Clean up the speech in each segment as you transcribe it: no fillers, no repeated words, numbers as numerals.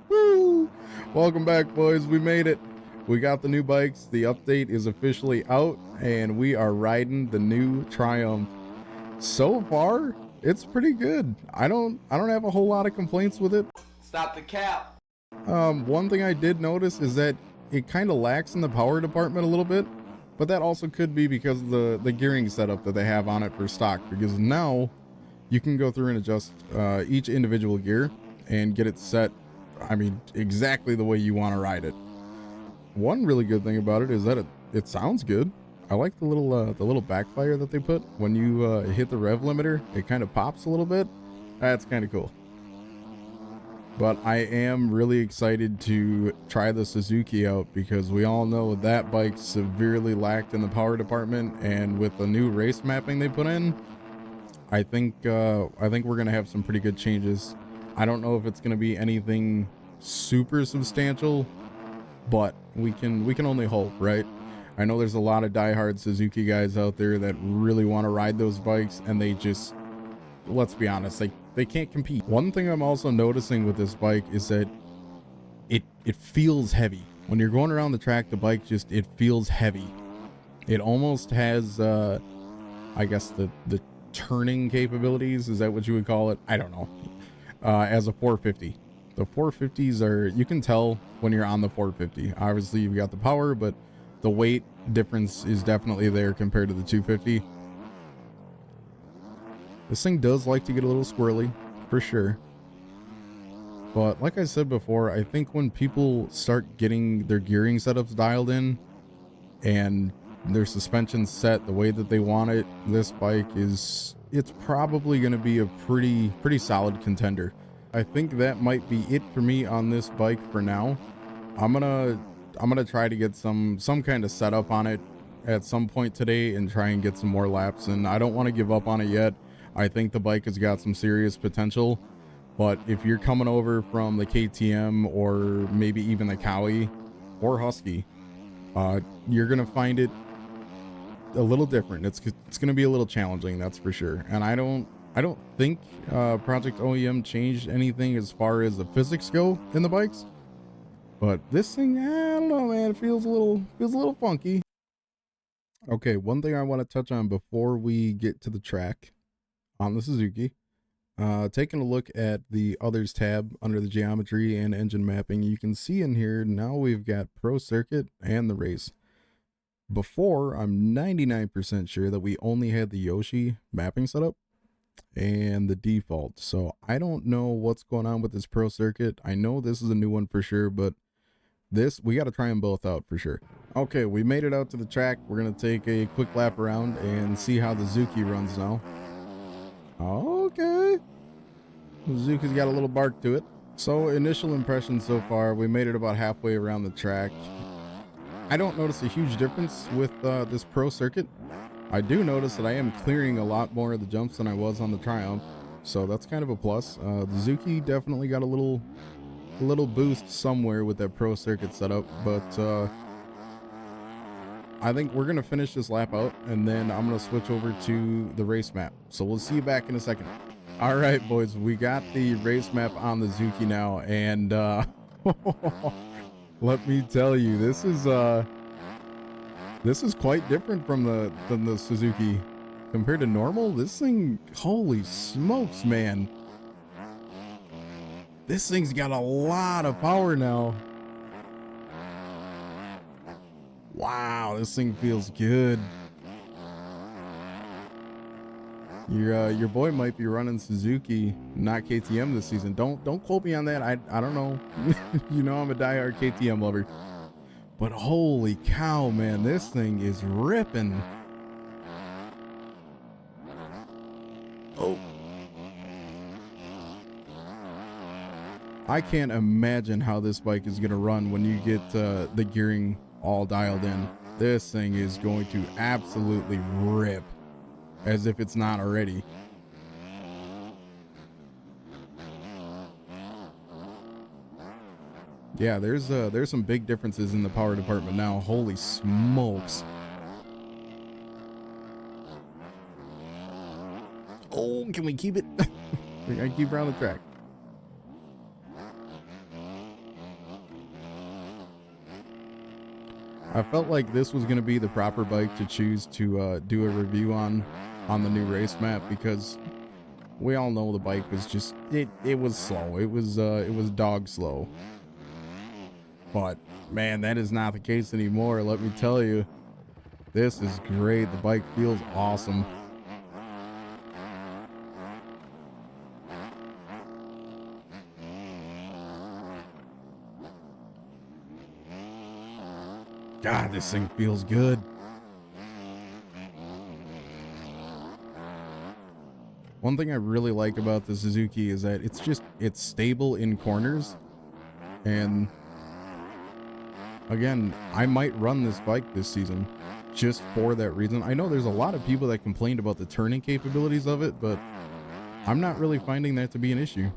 Woo! Welcome back, boys. We made it. We got the new bikes. The update is officially out, and we are riding the new Triumph. So far, it's pretty good. I don't have a whole lot of complaints with it. Stop the cap. One thing I did notice is that it kind of lacks in the power department a little bit, but that also could be because of the gearing setup that they have on it for stock, because now you can go through and adjust each individual gear and get it set, I mean, exactly the way you want to ride it. One really good thing about it is that it sounds good. I like the little backfire that they put when you hit the rev limiter. It kind of pops a little bit. That's kind of cool. But I am really excited to try the Suzuki out, because we all know that bike severely lacked in the power department, and with the new race mapping they put in, I think we're gonna have some pretty good changes. I don't know if it's gonna be anything super substantial, but we can only hope, right? I know there's a lot of diehard Suzuki guys out there that really want to ride those bikes, and they just, let's be honest, they can't compete. One thing I'm also noticing with this bike is that it feels heavy. When you're going around the track, the bike just, it feels heavy. It almost has I guess the turning capabilities, is that what you would call it? I don't know. As a 450. The 450s are, you can tell when you're on the 450. Obviously you've got the power, but the weight difference is definitely there compared to the 250. This thing does like to get a little squirrely, for sure. But like I said before, I think when people start getting their gearing setups dialed in and their suspension set the way that they want it, this bike is, it's probably going to be a pretty solid contender. I think that might be it for me on this bike for now. I'm gonna try to get some kind of setup on it at some point today and try and get some more laps, and I don't want to give up on it yet. I think the bike has got some serious potential, but if you're coming over from the KTM or maybe even the Cowie or Husky, you're gonna find it a little different. It's gonna be a little challenging, that's for sure. And I don't think Project OEM changed anything as far as the physics go in the bikes, but this thing, I don't know, man, it feels a little funky. Okay, one thing I want to touch on before we get to the track on the Suzuki, taking a look at the others tab under the geometry and engine mapping, you can see in here now we've got Pro Circuit and the race. Before, I'm 99% sure that we only had the Yoshi mapping setup and the default, so I don't know what's going on with this Pro Circuit. I know this is a new one for sure, but this, we got to try them both out for sure. Okay, we made it out to the track. We're gonna take a quick lap around and see how the Suzuki runs now. Okay, Suzuki's got a little bark to it. So initial impressions so far, we made it about halfway around the track. I don't notice a huge difference with this Pro Circuit. I do notice that I am clearing a lot more of the jumps than I was on the Triumph, so that's kind of a plus. The Suzuki definitely got a little boost somewhere with that Pro Circuit setup, but I think we're gonna finish this lap out and then I'm gonna switch over to the race map, so we'll see you back in a second. All right, boys, we got the race map on the Suzuki now, and let me tell you, this is quite different than the Suzuki compared to normal. This thing, holy smokes, man, this thing's got a lot of power now. Wow, this thing feels good. Your boy might be running Suzuki, not KTM this season. Don't quote me on that. I don't know. You know I'm a diehard KTM lover. But holy cow, man, this thing is ripping. Oh. I can't imagine how this bike is going to run when you get the gearing all dialed in. This thing is going to absolutely rip, as if it's not already. Yeah, there's some big differences in the power department now. Holy smokes. Oh, can we keep it? We gotta keep around the track. I felt like this was going to be the proper bike to choose to do a review on the new race map, because we all know the bike was just it was slow. It was dog slow. But man, that is not the case anymore. Let me tell you, this is great. The bike feels awesome. God, this thing feels good. One thing I really like about the Suzuki is that it's stable in corners. And again, I might run this bike this season just for that reason. I know there's a lot of people that complained about the turning capabilities of it, but I'm not really finding that to be an issue.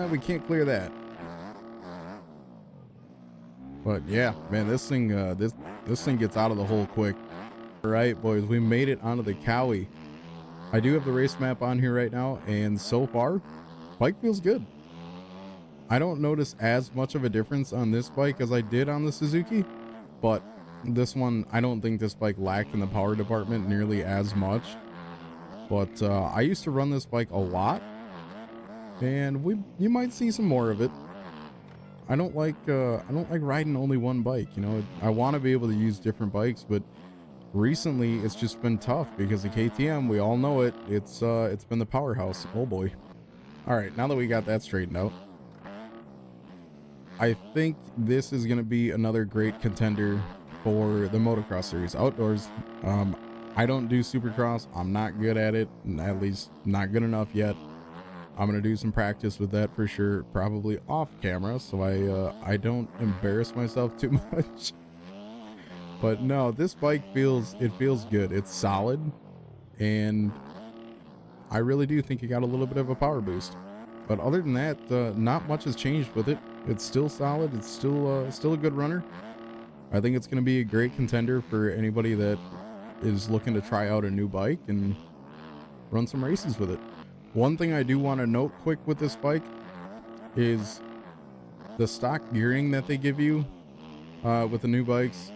We can't clear that. But yeah, man, this thing this thing gets out of the hole quick. All right, boys, we made it onto the Kawi. I do have the race map on here right now, and so far, bike feels good. I don't notice as much of a difference on this bike as I did on the Suzuki, but this one, I don't think this bike lacked in the power department nearly as much. But I used to run this bike a lot, and you might see some more of it. I don't like riding only one bike. You know, I want to be able to use different bikes, but recently it's just been tough because the KTM, we all know it. It's been the powerhouse. Oh boy. All right, now that we got that straightened out, I think this is going to be another great contender for the motocross series outdoors. I don't do supercross. I'm not good at it, at least not good enough yet. I'm going to do some practice with that for sure, probably off camera, so I don't embarrass myself too much. But no, this bike feels good. It's solid, and I really do think it got a little bit of a power boost. But other than that, not much has changed with it. It's still solid. It's still a good runner. I think it's going to be a great contender for anybody that is looking to try out a new bike and run some races with it. One thing I do want to note quick with this bike is the stock gearing that they give you with the new bikes.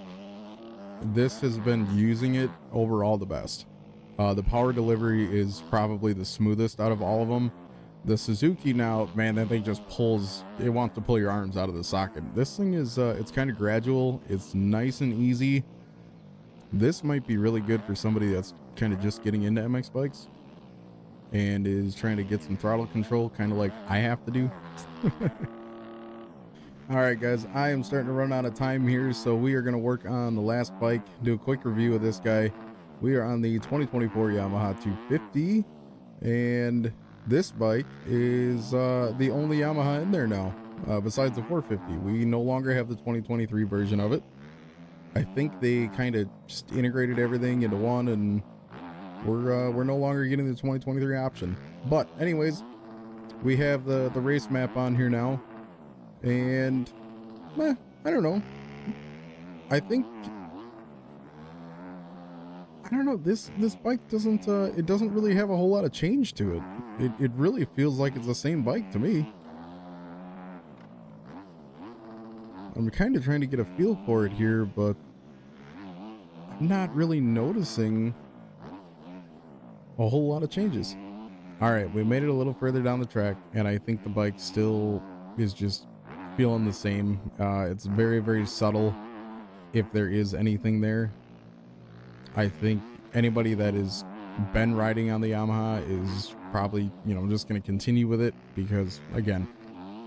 This has been using it overall the best. The power delivery is probably the smoothest out of all of them. The Suzuki now, man, that thing just pulls, it wants to pull your arms out of the socket. This thing is, it's kind of gradual. It's nice and easy. This might be really good for somebody that's kind of just getting into MX bikes and is trying to get some throttle control, kind of like I have to do. All right, guys, I am starting to run out of time here, so we are going to work on the last bike, do a quick review of this guy. We are on the 2024 Yamaha 250, and this bike is the only Yamaha in there now, besides the 450. We no longer have the 2023 version of it. I think they kind of just integrated everything into one, and we're no longer getting the 2023 option. But anyways, we have the race map on here now, and I don't know. I think, I don't know, this bike doesn't it doesn't really have a whole lot of change to it. It really feels like it's the same bike to me. I'm kind of trying to get a feel for it here, but I'm not really noticing a whole lot of changes. All right, we made it a little further down the track, and I think the bike still is just feeling the same. It's very, very subtle, if there is anything there. I think anybody that has been riding on the Yamaha is probably, you know, just going to continue with it because, again,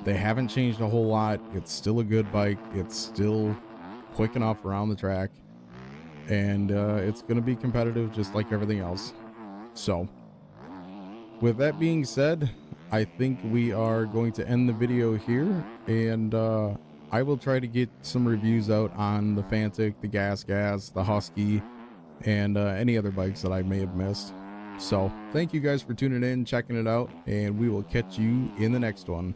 they haven't changed a whole lot. It's still a good bike. It's still quick enough around the track, and it's going to be competitive just like everything else. So with that being said, I think we are going to end the video here, and I will try to get some reviews out on the Fantic, the Gas, the Husky, and any other bikes that I may have missed. So thank you guys for tuning in, checking it out, and we will catch you in the next one.